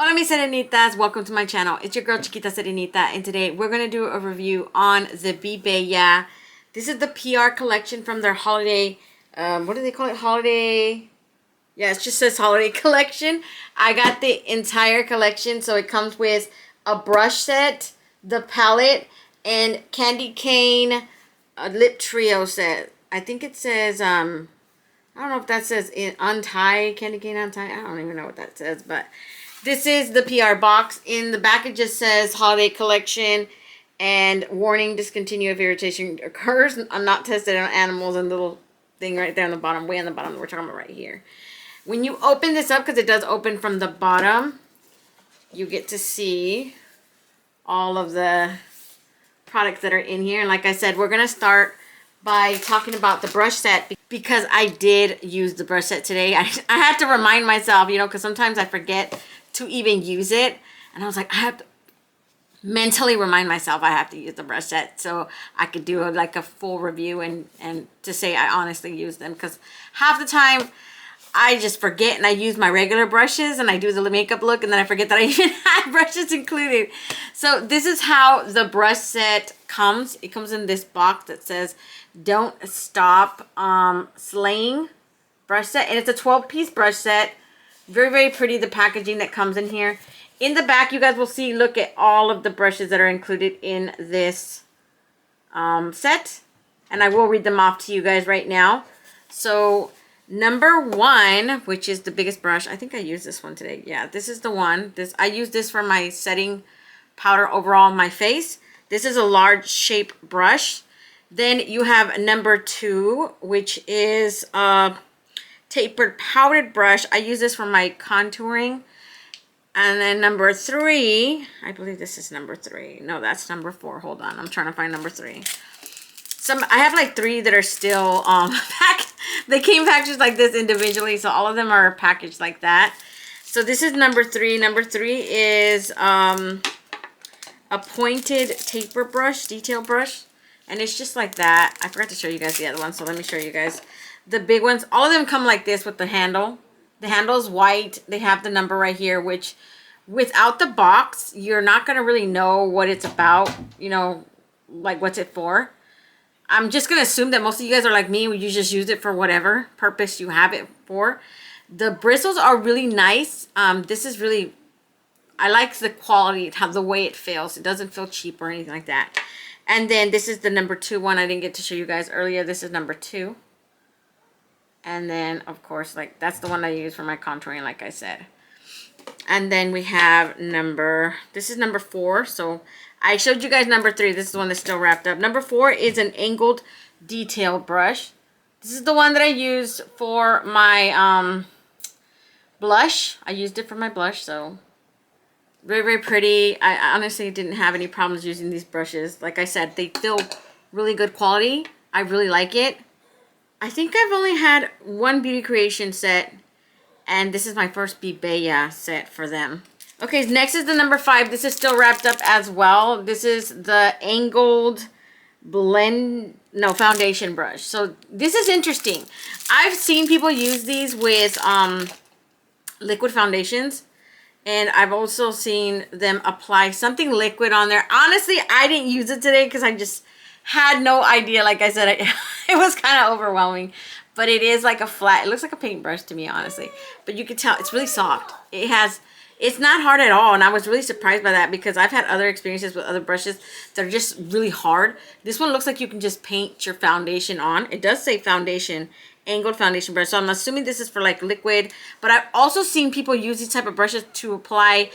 Hola mis serenitas, welcome to my channel. It's your girl Chiquita Serenita, and today we're going to do a review on the BeBella. This is the PR collection from their holiday, what do they call it? Holiday, yeah, it just says holiday collection. I got the entire collection, so it comes with a brush set, the palette, and candy cane lip trio set. I think it says, I don't know if that says untie, candy cane untie. I don't even know what that says, but this is the PR box. In the back, it just says holiday collection and warning, discontinue if irritation occurs. I'm not tested on animals, and little thing right there on the bottom, way on the bottom. We're talking about right here. When you open this up, because it does open from the bottom, you get to see all of the products that are in here. And like I said, we're going to start by talking about the brush set, because I did use the brush set today. I had to remind myself, you know, because sometimes I forget to even use it. And I was like, I have to mentally remind myself I have to use the brush set so I could do like a full review and to say I honestly use them, because half the time I just forget and I use my regular brushes and I do the makeup look and then I forget that I even have brushes included. So this is how the brush set comes. It comes in this box that says Don't Stop Sleighing brush set, and it's a 12-piece brush set. Very, very pretty, the packaging that comes in here. In the back, you guys will see, look at all of the brushes that are included in this set. And I will read them off to you guys right now. So number one, which is the biggest brush. I think I used this one today. Yeah, this is the one. I use this for my setting powder overall on my face. This is a large shape brush. Then you have number two, which is tapered powdered brush. I use this for my contouring. And then number three, I believe this is number three. No, that's number four. Hold on, I'm trying to find number three. I have like three that are still packed. They came packaged like this individually, so all of them are packaged like that. So this is number three. Number three is a pointed taper brush, detail brush. And it's just like that. I forgot to show you guys the other one, so let me show you guys. The big ones, all of them come like this with the handle. The handle is white. They have the number right here, which without the box, you're not going to really know what it's about, you know, like what's it for. I'm just going to assume that most of you guys are like me, you just use it for whatever purpose you have it for. The bristles are really nice. This is really, I like the quality, the way it feels. It doesn't feel cheap or anything like that. And then this is the number two one. I didn't get to show you guys earlier. This is number two. And then, of course, like that's the one I use for my contouring, like I said. And then we have this is number four. So I showed you guys number three. This is the one that's still wrapped up. Number four is an angled detail brush. This is the one that I used for my blush. I used it for my blush, so very, very pretty. I honestly didn't have any problems using these brushes. Like I said, they feel really good quality. I really like it. I think I've only had one Beauty Creation set, and this is my first BeBella set for them. Okay, next is the number five. This is still wrapped up as well. This is the angled foundation brush. So this is interesting. I've seen people use these with liquid foundations, and I've also seen them apply something liquid on there. Honestly, I didn't use it today because I just had no idea. Like I said, it was kind of overwhelming, but it is like a flat, it looks like a paintbrush to me, honestly, but you can tell it's really soft. It's not hard at all, and I was really surprised by that because I've had other experiences with other brushes that are just really hard. This one looks like you can just paint your foundation on. It does say foundation, angled foundation brush, so I'm assuming this is for like liquid, but I've also seen people use these type of brushes to apply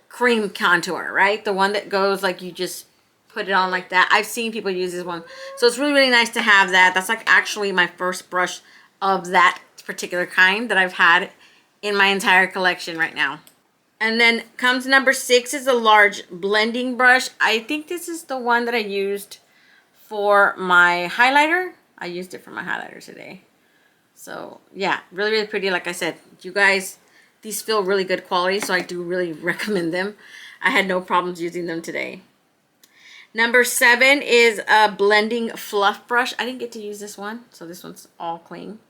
cream contour, right? The one that goes like you just put it on like that. I've seen people use this one. So it's really, really nice to have that. That's like actually my first brush of that particular kind that I've had in my entire collection right now. And then comes number six is a large blending brush. I think this is the one that I used for my highlighter. I used it for my highlighter today. So yeah, really, really pretty. Like I said, you guys, these feel really good quality, so I do really recommend them. I had no problems using them today. Number seven is a blending fluff brush. I didn't get to use this one, so this one's all clean.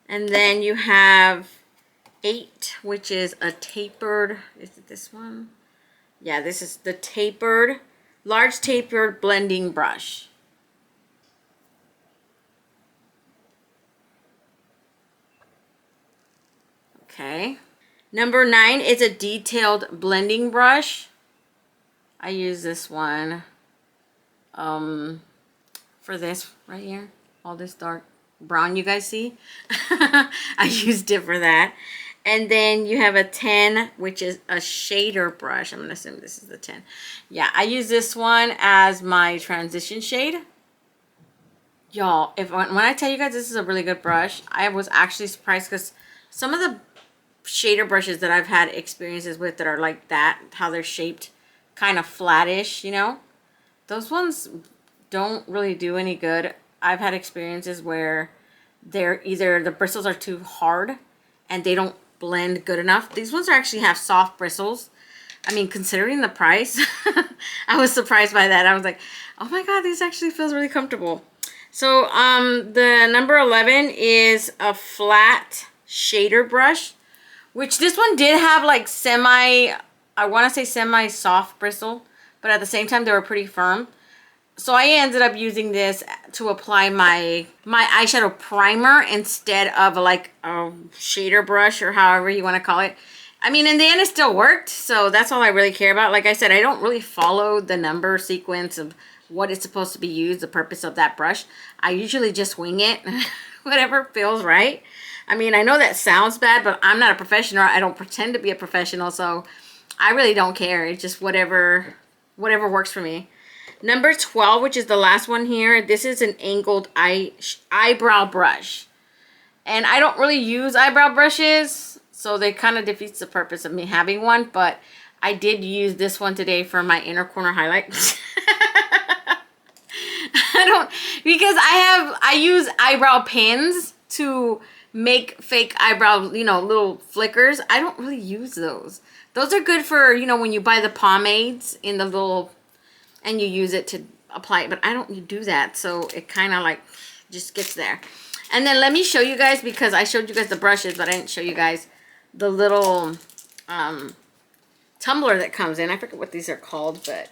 And then you have 8, which is a tapered, is it this one? Yeah, this is the tapered, large tapered blending brush. Okay. Number 9 is a detailed blending brush. I use this one for this right here. All this dark brown you guys see. I used it for that. And then you have a 10, which is a shader brush. I'm going to assume this is the 10. Yeah, I use this one as my transition shade. Y'all, when I tell you guys this is a really good brush, I was actually surprised because some of the shader brushes that I've had experiences with that are like that, how they're shaped kind of flattish, you know, those ones don't really do any good. I've had experiences where they're either the bristles are too hard and they don't blend good enough. These ones actually have soft bristles. I mean, considering the price, I was surprised by that. I was like, oh my god, this actually feels really comfortable. So the number 11 is a flat shader brush, which this one did have like I want to say semi soft bristle, but at the same time they were pretty firm. So I ended up using this to apply my eyeshadow primer instead of like a shader brush or however you want to call it. I mean, in the end it still worked, so that's all I really care about. Like I said, I don't really follow the number sequence of what it's supposed to be used, the purpose of that brush. I usually just wing it, whatever feels right. I mean, I know that sounds bad, but I'm not a professional. I don't pretend to be a professional, so I really don't care. It's just whatever works for me. Number 12, which is the last one here, this is an angled eyebrow brush. And I don't really use eyebrow brushes, so they kind of defeats the purpose of me having one, but I did use this one today for my inner corner highlight. I use eyebrow pins to make fake eyebrow, you know, little flickers. I don't really use those. Those are good for, you know, when you buy the pomades in the little, and you use it to apply it, but I don't do that, so it kind of like just gets there. And then let me show you guys, because I showed you guys the brushes, but I didn't show you guys the little tumbler that comes in. I forget what these are called, but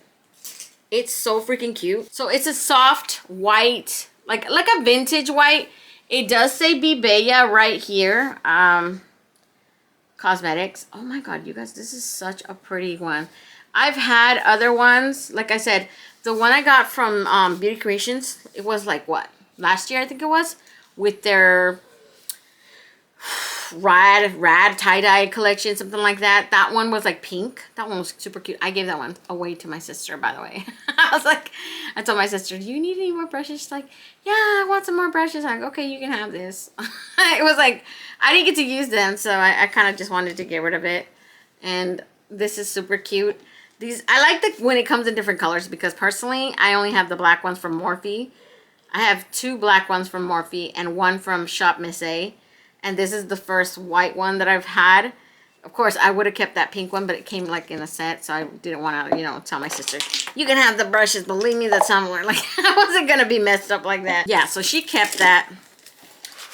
it's so freaking cute. So it's a soft white, like a vintage white. It does say BeBella right here. Cosmetics. Oh my god, you guys, this is such a pretty one. I've had other ones. Like I said, the one I got from Beauty Creations, it was like what? Last year, I think it was, with their rad tie-dye collection, something like that. That one was like pink. That one was super cute. I gave that one away to my sister, by the way. I told my sister, do you need any more brushes? She's like, yeah, I want some more brushes. I'm like, okay, you can have this. It was like, I didn't get to use them, so I kind of just wanted to get rid of it. And this is super cute. I like when it comes in different colors, because personally, I only have the black ones from Morphe. I have 2 black ones from Morphe and 1 from Shop Miss A. And this is the first white one that I've had. Of course, I would have kept that pink one, but it came like in a set, so I didn't want to, you know, tell my sister, you can have the brushes, believe me, that's somewhere. Like, I wasn't going to be messed up like that. Yeah, so she kept that.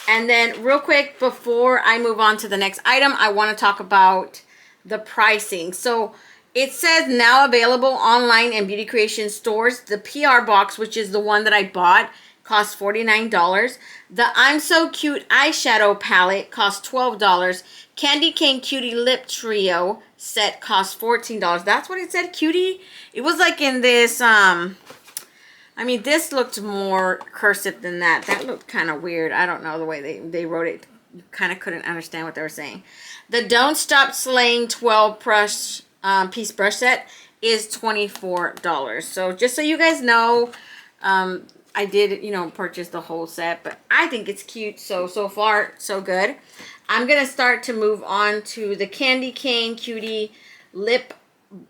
And then real quick, before I move on to the next item, I want to talk about the pricing. So it says now available online and Beauty Creation stores. The PR box, which is the one that I bought, cost $49. The I'm So Cute eyeshadow palette cost $12. Candy Cane Cutie Lip Trio set cost $14. That's what it said, Cutie? It was like in this, I mean, this looked more cursive than that. That looked kind of weird. I don't know the way they wrote it. You kind of couldn't understand what they were saying. The Don't Stop Slaying 12 piece brush set is $24. So just so you guys know, I did, you know, purchase the whole set, but I think it's cute. So far, so good. I'm going to start to move on to the Candy Cane Cutie Lip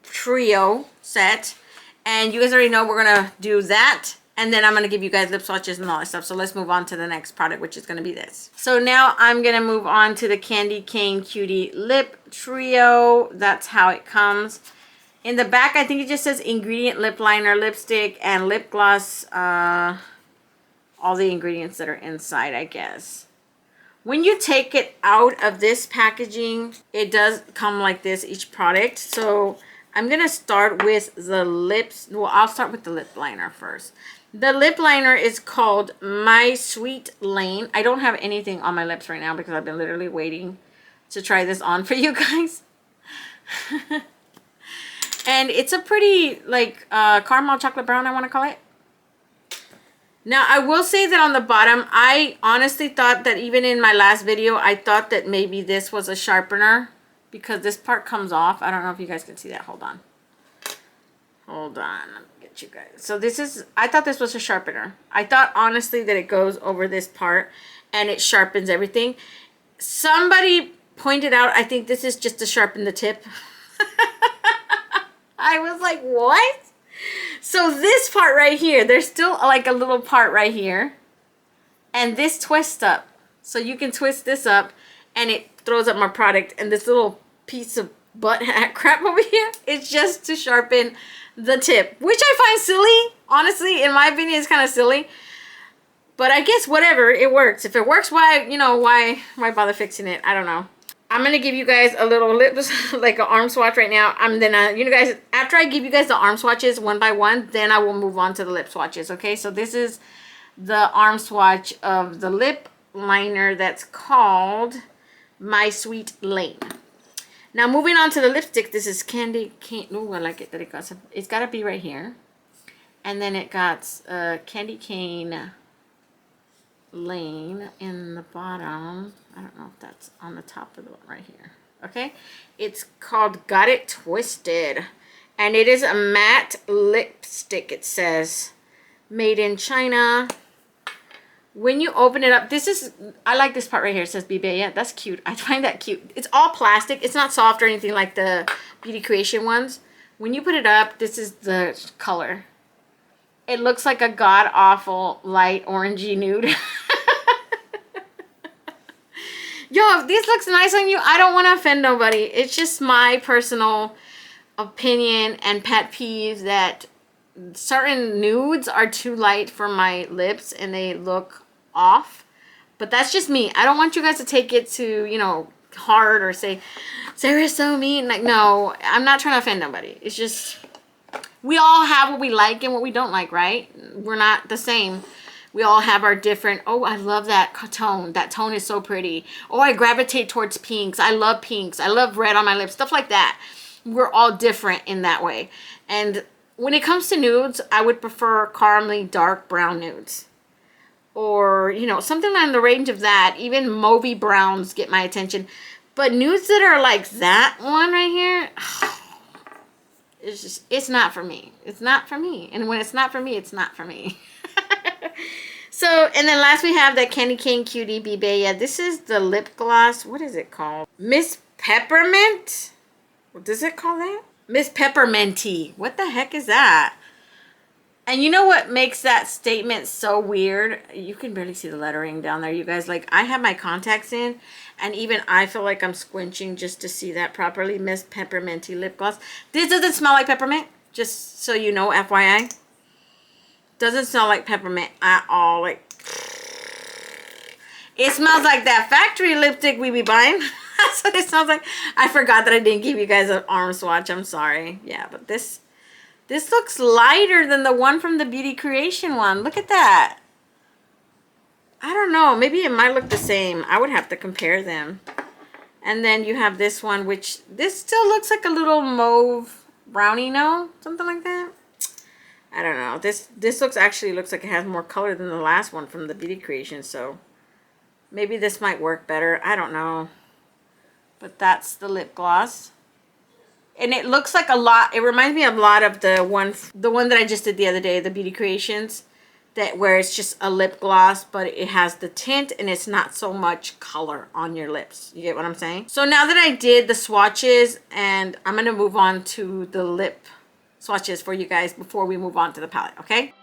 Trio set. And you guys already know we're going to do that. And then I'm going to give you guys lip swatches and all that stuff. So let's move on to the next product, which is going to be this. So now I'm going to move on to the Candy Cane Cutie Lip Trio. That's how it comes. In the back, I think it just says ingredient lip liner, lipstick, and lip gloss. All the ingredients that are inside, I guess. When you take it out of this packaging, it does come like this, each product. So I'm going to start with the lips. Well, I'll start with the lip liner first. The lip liner is called My Sweet Lane. I don't have anything on my lips right now because I've been literally waiting to try this on for you guys. And it's a pretty, like, caramel chocolate brown, I want to call it. Now, I will say that on the bottom, I honestly thought that even in my last video, I thought that maybe this was a sharpener because this part comes off. I don't know if you guys can see that. Hold on. Hold on. Let me get you guys. So this is, I thought this was a sharpener. I thought honestly that it goes over this part and it sharpens everything. Somebody pointed out, I think this is just to sharpen the tip. I was like, what? So this part right here, there's still like a little part right here. And this twists up. So you can twist this up and it throws up my product. And this little piece of butt hat crap over here is just to sharpen the tip. Which I find silly. Honestly, in my opinion, it's kind of silly. But I guess whatever, it works. If it works, why, you know, why bother fixing it? I don't know. I'm going to give you guys a little lips, like an arm swatch right now. I'm then, you know guys, after I give you guys the arm swatches one by one, then I will move on to the lip swatches, okay? So this is the arm swatch of the lip liner that's called My Sweet Lane. Now moving on to the lipstick, this is Candy Cane. Oh, I like it that it got some, it's got to be right here. And then it got Candy Cane Lane in the bottom. I don't know if that's on the top of the one right here. Okay, it's called Got It Twisted, and it is a matte lipstick. It says made in China. When you open it up, this is, I like this part right here. It says BeBella. That's cute. I find that cute. It's all plastic. It's not soft or anything like the Beauty Creation ones. When you put it up, this is the color. It looks like a god-awful light orangey nude. Yo, if this looks nice on you, I don't want to offend nobody. It's just my personal opinion and pet peeve that certain nudes are too light for my lips and they look off. But that's just me. I don't want you guys to take it to, you know, hard or say, Sarah's so mean. Like, no, I'm not trying to offend nobody. It's just, we all have what we like and what we don't like, right? We're not the same. We all have our different, oh, I love that tone. That tone is so pretty. Oh, I gravitate towards pinks. I love pinks. I love red on my lips. Stuff like that. We're all different in that way. And when it comes to nudes, I would prefer caramely dark brown nudes. Or, you know, something in the range of that. Even mauvey browns get my attention. But nudes that are like that one right here, it's just, it's not for me. It's not for me. And when it's not for me, it's not for me. So, and then last we have that Candy Cane Cutie BeBella. This is the lip gloss. What is it called? Miss Peppermint? What does it call that? Miss Pepperminty. What the heck is that? And you know what makes that statement so weird? You can barely see the lettering down there, you guys. Like, I have my contacts in, and even I feel like I'm squinching just to see that properly. Miss Pepperminty lip gloss. This doesn't smell like peppermint, just so you know, FYI. Doesn't smell like peppermint at all. Like, it smells like that factory lipstick we be buying. That's what it smells like. I forgot that I didn't give you guys an arm swatch. I'm sorry. Yeah, but this looks lighter than the one from the Beauty Creation one. Look at that. I don't know. Maybe it might look the same. I would have to compare them. And then you have this one, which this still looks like a little mauve brownie, no? Something like that. I don't know. This looks like it has more color than the last one from the Beauty Creation, so maybe this might work better. I don't know. But that's the lip gloss. And it looks like a lot, it reminds me a lot of the one that I just did the other day, the Beauty Creations, that where it's just a lip gloss, but it has the tint and it's not so much color on your lips. You get what I'm saying? So now that I did the swatches, and I'm going to move on to the lip swatches for you guys before we move on to the palette, okay?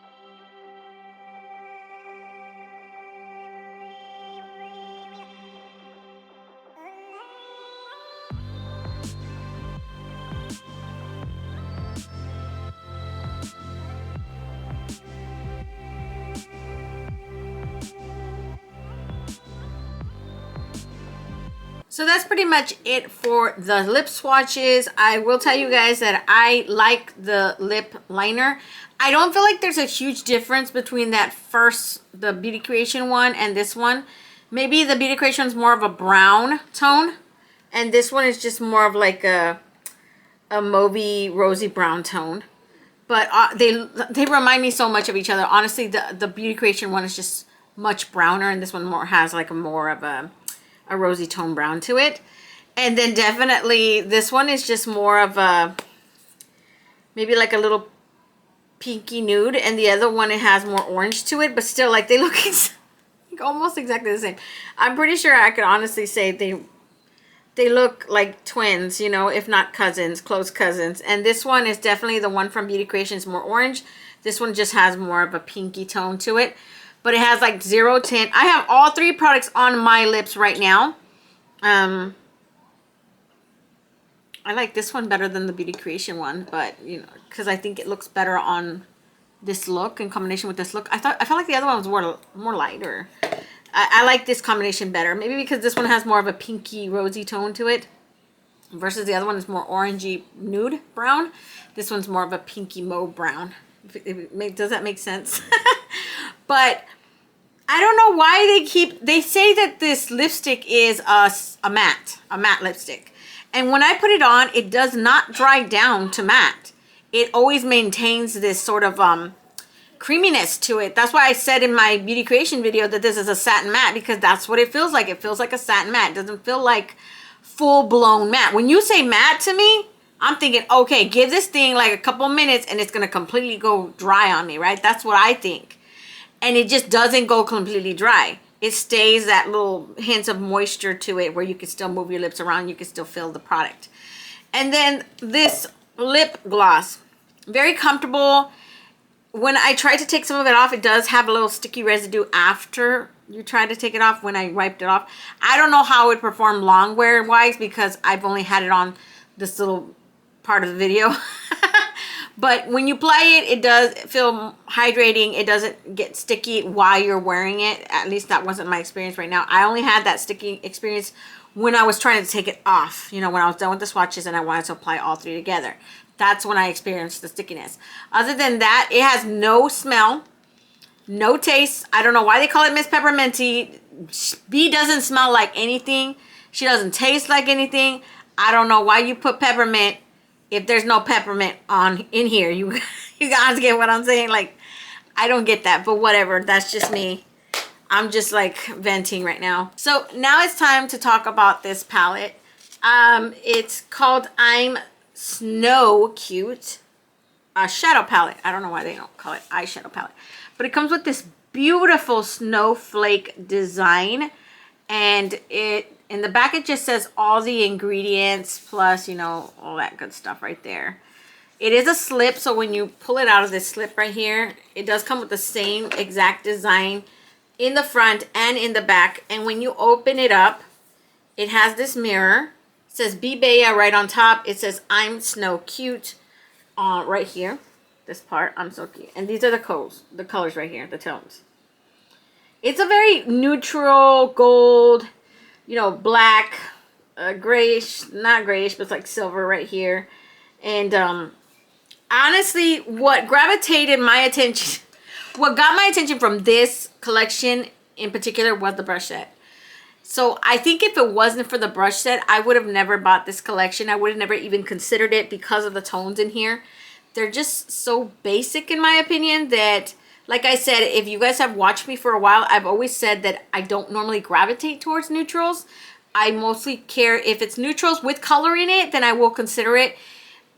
So that's pretty much it for the lip swatches. I will tell you guys that I like the lip liner. I don't feel like there's a huge difference between that first, the Beauty Creation one, and this one. Maybe the Beauty Creation is more of a brown tone, and this one is just more of like a mauvey, rosy brown tone. But they remind me so much of each other. Honestly, the Beauty Creation one is just much browner, and this one has like more of a rosy tone brown to it. And then definitely this one is just more of a, maybe like a little pinky nude, and the other one, it has more orange to it, but still, like, they look almost exactly the same. I'm pretty sure I could honestly say they look like twins, you know, if not cousins, close cousins. And this one is definitely the one from Beauty Creations, more orange. This one just has more of a pinky tone to it. But it has like zero tint. I have all three products on my lips right now. I like this one better than the Beauty Creation one, but you know, because I think it looks better on this look in combination with this look. I felt like the other one was more lighter. I like this combination better. Maybe because this one has more of a pinky rosy tone to it, versus the other one is more orangey nude brown. This one's more of a pinky mauve brown. Does that make sense? But I don't know why they say that this lipstick is a matte lipstick. And when I put it on, it does not dry down to matte. It always maintains this sort of creaminess to it. That's why I said in my Beauty Creation video that this is a satin matte, because that's what it feels like. It feels like a satin matte. It doesn't feel like full-blown matte. When you say matte to me, I'm thinking, okay, give this thing like a couple minutes and it's going to completely go dry on me, right? That's what I think. And it just doesn't go completely dry. It stays that little hints of moisture to it where you can still move your lips around. You can still feel the product. And then this lip gloss, very comfortable. When I try to take some of it off, it does have a little sticky residue after you try to take it off when I wiped it off. I don't know how it would perform long wear wise, because I've only had it on this little part of the video. But when you apply it, it does feel hydrating. It doesn't get sticky while you're wearing it. At least that wasn't my experience right now. I only had that sticky experience when I was trying to take it off. You know, when I was done with the swatches and I wanted to apply all three together. That's when I experienced the stickiness. Other than that, it has no smell, no taste. I don't know why they call it Miss Pepperminty. B doesn't smell like anything. She doesn't taste like anything. I don't know why you put peppermint if there's no peppermint in here. You guys get what I'm saying? Like, I don't get that, but whatever. That's just me. I'm just like venting right now. So now it's time to talk about this palette. It's called I'msnowcute, a shadow palette. I don't know why they don't call it eyeshadow palette, but it comes with this beautiful snowflake design, and in the back, it just says all the ingredients plus, you know, all that good stuff right there. It is a slip, so when you pull it out of this slip right here, it does come with the same exact design in the front and in the back. And when you open it up, it has this mirror. It says BeBella right on top. It says I'm Snow Cute right here. This part, I'm so cute. And these are the colors right here, the tones. It's a very neutral gold, you know, black, grayish, not grayish, but it's like silver right here. And honestly, what gravitated my attention, what got my attention from this collection in particular was the brush set. So I think if it wasn't for the brush set, I would have never bought this collection. I would have never even considered it because of the tones in here. They're just so basic in my opinion that, like I said, if you guys have watched me for a while, I've always said that I don't normally gravitate towards neutrals. I mostly care if it's neutrals with color in it, then I will consider it.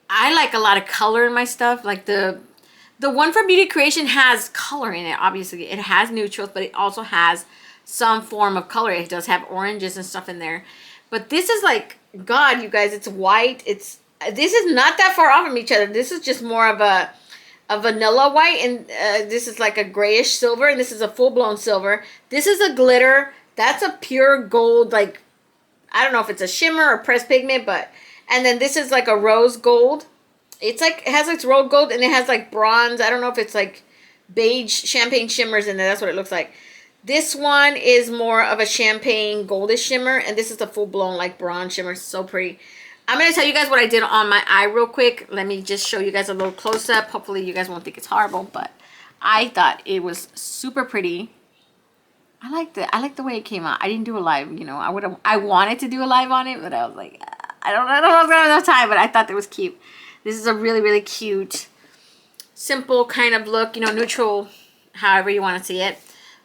I like a lot of color in my stuff. Like the one from Beauty Creation has color in it. Obviously, it has neutrals, but it also has some form of color. It does have oranges and stuff in there. But this is like, God, you guys, it's white. This is not that far off from each other. This is just more of a vanilla white, and this is like a grayish silver, and this is a full-blown silver. This is a glitter. That's a pure gold, like, I don't know if it's a shimmer or pressed pigment, but, and then this is like a rose gold. It's like, it has like rose gold, and it has like bronze. I don't know if it's like beige champagne shimmers in there. That's what it looks like. This one is more of a champagne goldish shimmer, and this is the full-blown like bronze shimmer. So pretty. I'm going to tell you guys what I did on my eye real quick. Let me just show you guys a little close-up. Hopefully you guys won't think it's horrible, but I thought it was super pretty. I like the way it came out. I didn't do a live, you know. I wanted to do a live on it, but I was like, I don't know if I'm gonna have enough time, but I thought it was cute. This is a really, really cute, simple kind of look, you know, neutral, however you want to see it.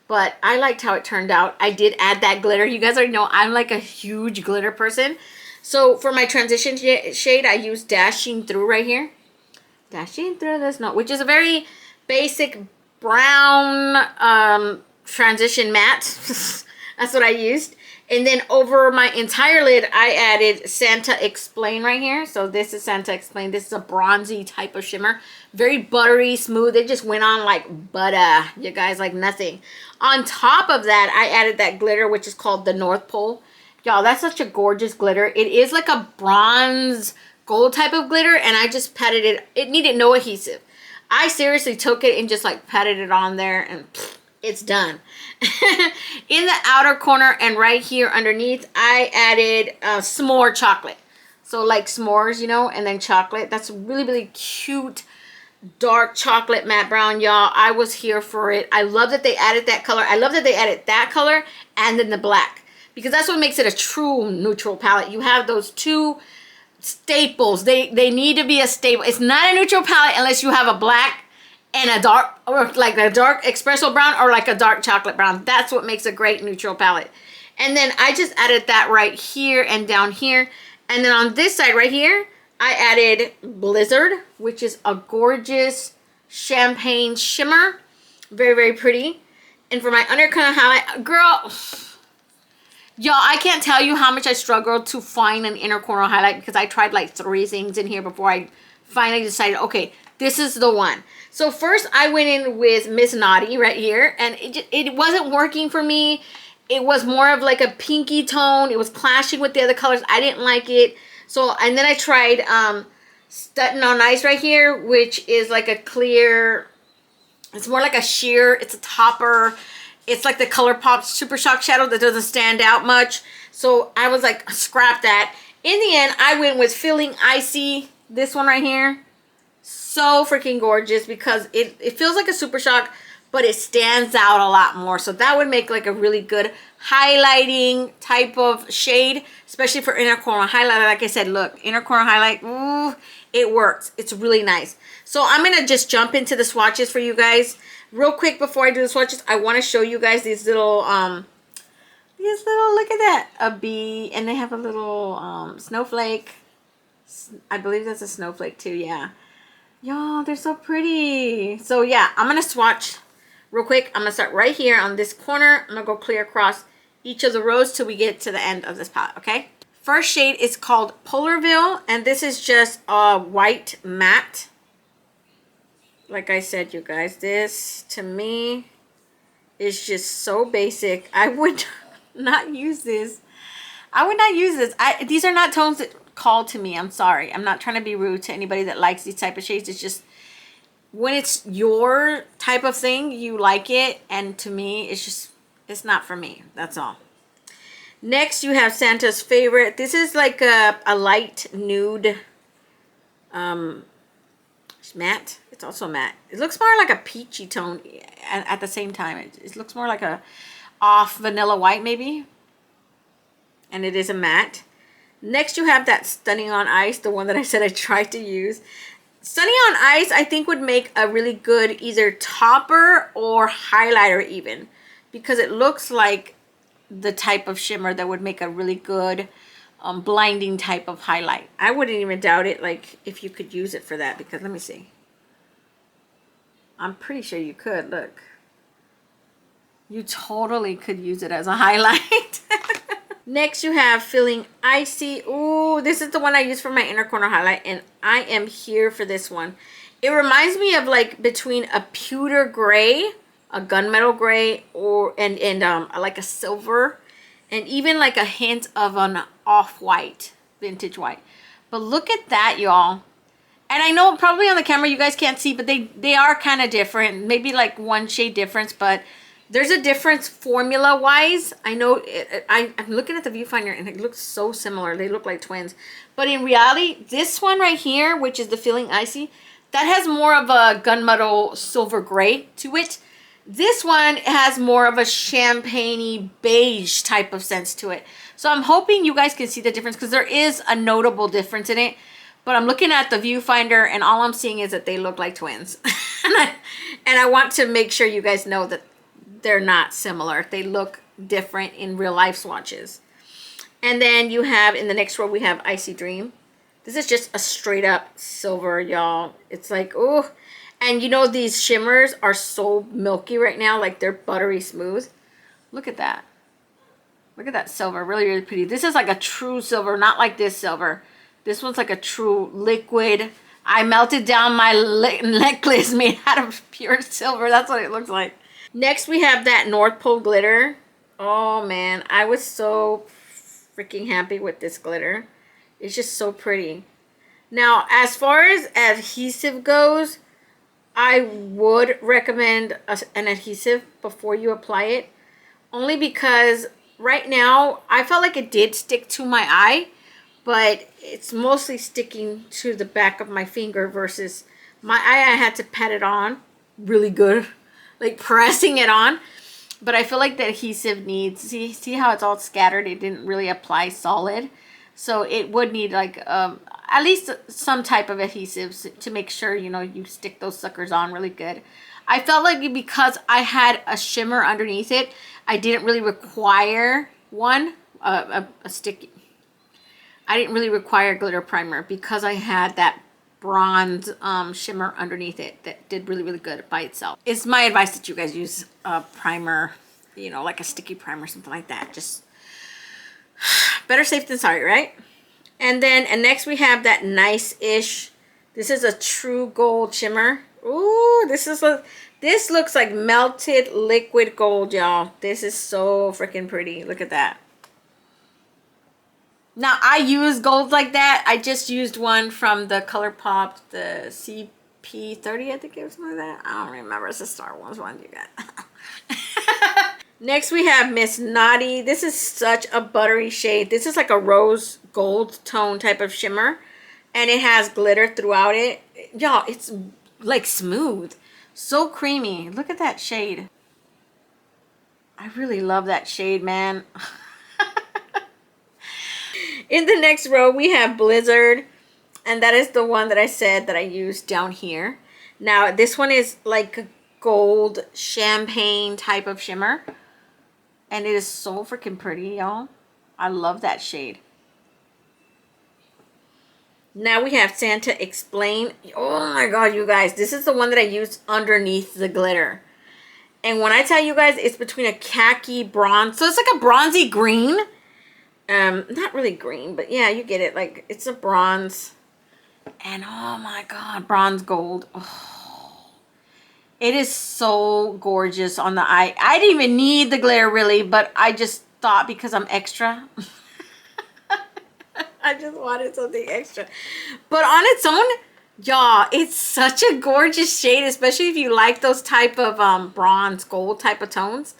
But I liked how it turned out. I did add that glitter. You guys already know I'm like a huge glitter person. So for my transition shade, I used Dashing Through right here. Dashing Through the Snow, which is a very basic brown transition matte. That's what I used. And then over my entire lid, I added Santa Explain right here. So this is Santa Explain. This is a bronzy type of shimmer. Very buttery, smooth. It just went on like butter, you guys, like nothing. On top of that, I added that glitter, which is called the North Pole. Y'all, that's such a gorgeous glitter. It is like a bronze gold type of glitter, and I just patted it. It needed no adhesive. I seriously took it and just like patted it on there, and pfft, it's done. In the outer corner and right here underneath, I added s'more chocolate. So like s'mores, you know, and then chocolate. That's really, really cute, dark chocolate matte brown, y'all. I was here for it. I love that they added that color. I love that they added that color and then the black, because that's what makes it a true neutral palette. You have those two staples. They need to be a staple. It's not a neutral palette unless you have a black and a dark, or like a dark espresso brown or like a dark chocolate brown. That's what makes a great neutral palette. And then I just added that right here and down here. And then on this side right here, I added Blizzard, which is a gorgeous champagne shimmer. Very, very pretty. And for my under corner highlight, girl, y'all, I can't tell you how much I struggled to find an inner corner highlight, because I tried like 3 things in here before I finally decided, okay, this is the one. So first I went in with Miss Naughty right here, and it wasn't working for me. It was more of like a pinky tone. It was clashing with the other colors. I didn't like it. So, and then I tried Stuntin' on Ice right here, which is like a clear, it's more like a sheer, it's a topper. It's like the ColourPop Super Shock Shadow that doesn't stand out much. So I was like, scrap that. In the end, I went with Feeling Icy, this one right here. So freaking gorgeous, because it feels like a Super Shock, but it stands out a lot more. So that would make like a really good highlighting type of shade, especially for inner corner highlight. Like I said, look, inner corner highlight, ooh, it works. It's really nice. So I'm going to just jump into the swatches for you guys. Real quick before I do the swatches, I want to show you guys these little, look at that, a bee, and they have a little snowflake. I believe that's a snowflake too, yeah. Y'all, they're so pretty. So yeah, I'm going to swatch real quick. I'm going to start right here on this corner. I'm going to go clear across each of the rows till we get to the end of this palette, okay? First shade is called Polarville, and this is just a white matte. Like I said, you guys, this to me is just so basic. I would not use this. I would not use this. These are not tones that call to me. I'm sorry. I'm not trying to be rude to anybody that likes these type of shades. It's just when it's your type of thing, you like it. And to me, it's not for me. That's all. Next, you have Santa's Favorite. This is like a light nude matte. It's also matte. It looks more like a peachy tone at the same time. It looks more like a off vanilla white maybe. And it is a matte. Next, you have that Stunning on Ice, the one that I said I tried to use. Stunning on Ice, I think, would make a really good either topper or highlighter even, because it looks like the type of shimmer that would make a really good blinding type of highlight. I wouldn't even doubt it, like, if you could use it for that, because let me see. I'm pretty sure you could. Look. You totally could use it as a highlight. Next, you have Feeling Icy. Ooh, this is the one I use for my inner corner highlight, and I am here for this one. It reminds me of like between a pewter gray, a gunmetal gray, and like a silver, and even like a hint of an off-white, vintage white. But look at that, y'all. And I know probably on the camera you guys can't see, but they are kind of different. Maybe like one shade difference, but There's a difference formula wise. I know I'm looking at the viewfinder and it looks so similar. They look like twins. But in reality, this one right here, which is the Feeling Icy, that has more of a gunmetal silver gray to it. This one has more of a champagne-y beige type of sense to it. So I'm hoping you guys can see the difference because there is a notable difference in it. But I'm looking at the viewfinder and all I'm seeing is that they look like twins. and I want to make sure you guys know that they're not similar. They look different in real life swatches. And then you have, in the next row, we have Icy Dream. This is just a straight up silver, y'all. It's like, oh. And you know, these shimmers are so milky right now. Like, they're buttery smooth. Look at that. Look at that silver. Really, really pretty. This is like a true silver, not like this silver. This one's like a true liquid. I melted down my necklace made out of pure silver. That's what it looks like. Next, we have that North Pole glitter. Oh, man. I was so freaking happy with this glitter. It's just so pretty. Now, as far as adhesive goes, I would recommend an adhesive before you apply it. Only because right now, I felt like it did stick to my eye. But it's mostly sticking to the back of my finger versus my eye. I had to pat it on really good. Like pressing it on. But I feel like the adhesive needs, see how it's all scattered? It didn't really apply solid. So it would need like at least some type of adhesives to make sure, you know, you stick those suckers on really good. I felt like because I had a shimmer underneath it, I didn't really require a sticky. I didn't really require glitter primer because I had that bronze shimmer underneath it that did really, really good by itself. It's my advice that you guys use a primer, you know, like a sticky primer, something like that. Just better safe than sorry, right? And then next we have that Nice-ish. This is a true gold shimmer. Ooh, this looks like melted liquid gold, y'all. This is so freaking pretty. Look at that. Now, I use golds like that. I just used one from the ColourPop, the CP30, I think it was something like that. I don't remember. It's a Star Wars one you got. Next, we have Miss Naughty. This is such a buttery shade. This is like a rose gold tone type of shimmer. And it has glitter throughout it. Y'all, it's like smooth. So creamy. Look at that shade. I really love that shade, man. In the next row, we have Blizzard. And that is the one that I said that I used down here. Now, this one is like a gold champagne type of shimmer. And it is so freaking pretty, y'all. I love that shade. Now we have Santa Explain. Oh my god, you guys. This is the one that I used underneath the glitter. And when I tell you guys, it's between a khaki bronze. So it's like a bronzy green. Not really green, but yeah, you get it. Like, it's a bronze. And oh my god, bronze gold. Oh, it is so gorgeous on the eye. I didn't even need the glitter really, but I just thought because I'm extra. I just wanted something extra. But on its own, y'all, it's such a gorgeous shade, especially if you like those type of bronze gold type of tones.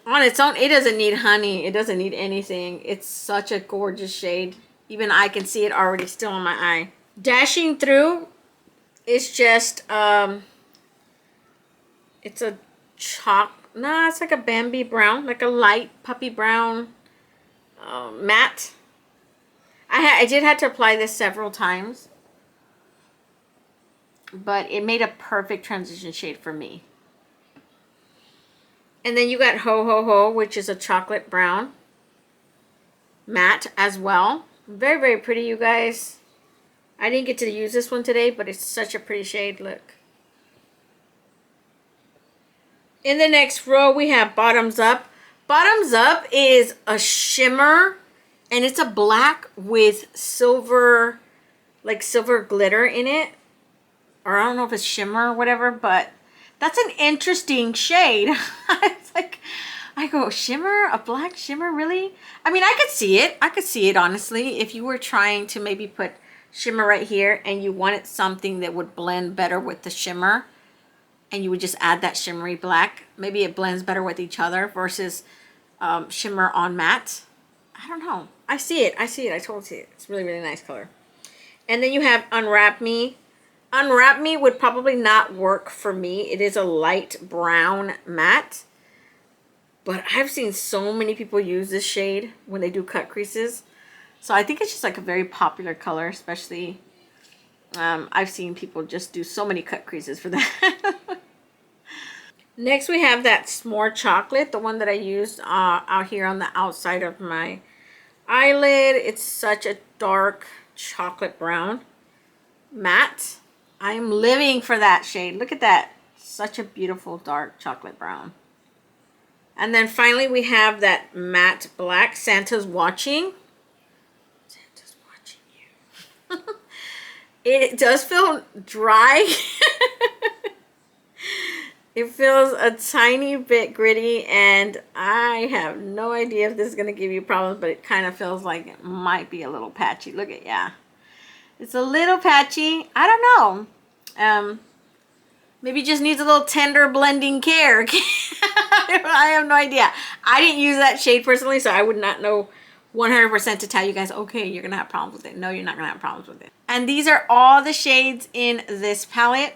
On its own, it doesn't need honey. It doesn't need anything. It's such a gorgeous shade. Even I can see it already still on my eye. Dashing Through is just, it's a it's like a Bambi brown, like a light puppy brown matte. I did have to apply this several times, but it made a perfect transition shade for me. And then you got Ho Ho Ho, which is a chocolate brown matte as well. Very, very pretty, you guys. I didn't get to use this one today, but it's such a pretty shade. Look. In the next row, we have Bottoms Up. Bottoms Up is a shimmer, and it's a black with silver, like silver glitter in it. Or I don't know if it's shimmer or whatever, but that's an interesting shade. It's like, I go, shimmer? A black shimmer? Really? I mean, I could see it. I could see it, honestly. If you were trying to maybe put shimmer right here and you wanted something that would blend better with the shimmer, and you would just add that shimmery black. Maybe it blends better with each other versus shimmer on matte. I don't know. I see it. I see it. I totally see it. It's really, really nice color. And then you have Unwrap Me. Unwrap Me would probably not work for me. It is a light brown matte. But I've seen so many people use this shade when they do cut creases. So I think it's just like a very popular color, especially I've seen people just do so many cut creases for that. Next we have that S'more Chocolate, the one that I used out here on the outside of my eyelid. It's such a dark chocolate brown matte. I'm living for that shade. Look at that. Such a beautiful dark chocolate brown. And then finally we have that matte black, Santa's Watching. Santa's watching you. It does feel dry. It feels a tiny bit gritty, and I have no idea if this is going to give you problems, but it kind of feels like it might be a little patchy. Look at, yeah. It's a little patchy. I don't know. Maybe it just needs a little tender blending care. I have no idea. I didn't use that shade personally, so I would not know 100% to tell you guys, okay, you're going to have problems with it. No, you're not going to have problems with it. And these are all the shades in this palette.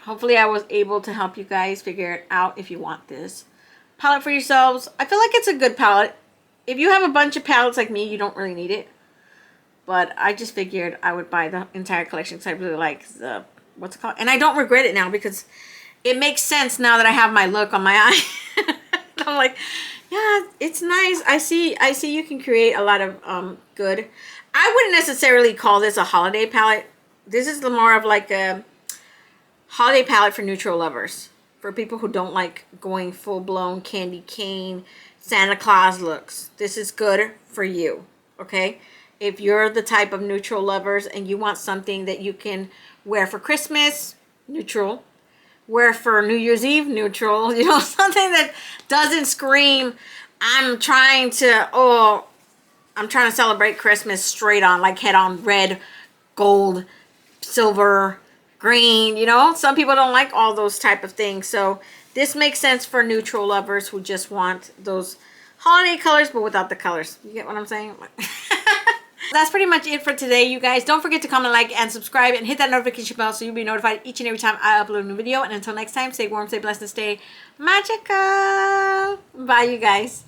Hopefully I was able to help you guys figure it out if you want this palette for yourselves. I feel like it's a good palette. If you have a bunch of palettes like me, you don't really need it. But I just figured I would buy the entire collection because I really like the, what's it called? And I don't regret it now because it makes sense now that I have my look on my eye. I'm like, yeah, it's nice. I see you can create a lot of good. I wouldn't necessarily call this a holiday palette. This is more of like a holiday palette for neutral lovers. For people who don't like going full-blown candy cane, Santa Claus looks. This is good for you, okay? If you're the type of neutral lovers and you want something that you can wear for Christmas, neutral. Wear for New Year's Eve, neutral. You know, something that doesn't scream, I'm trying to celebrate Christmas straight on, like head on red, gold, silver, green, you know. Some people don't like all those type of things. So this makes sense for neutral lovers who just want those holiday colors but without the colors. You get what I'm saying? That's pretty much it for today, you guys. Don't forget to comment, like, and subscribe, and hit that notification bell so you'll be notified each and every time I upload a new video. And until next time, stay warm, stay blessed, and stay magical. Bye, you guys.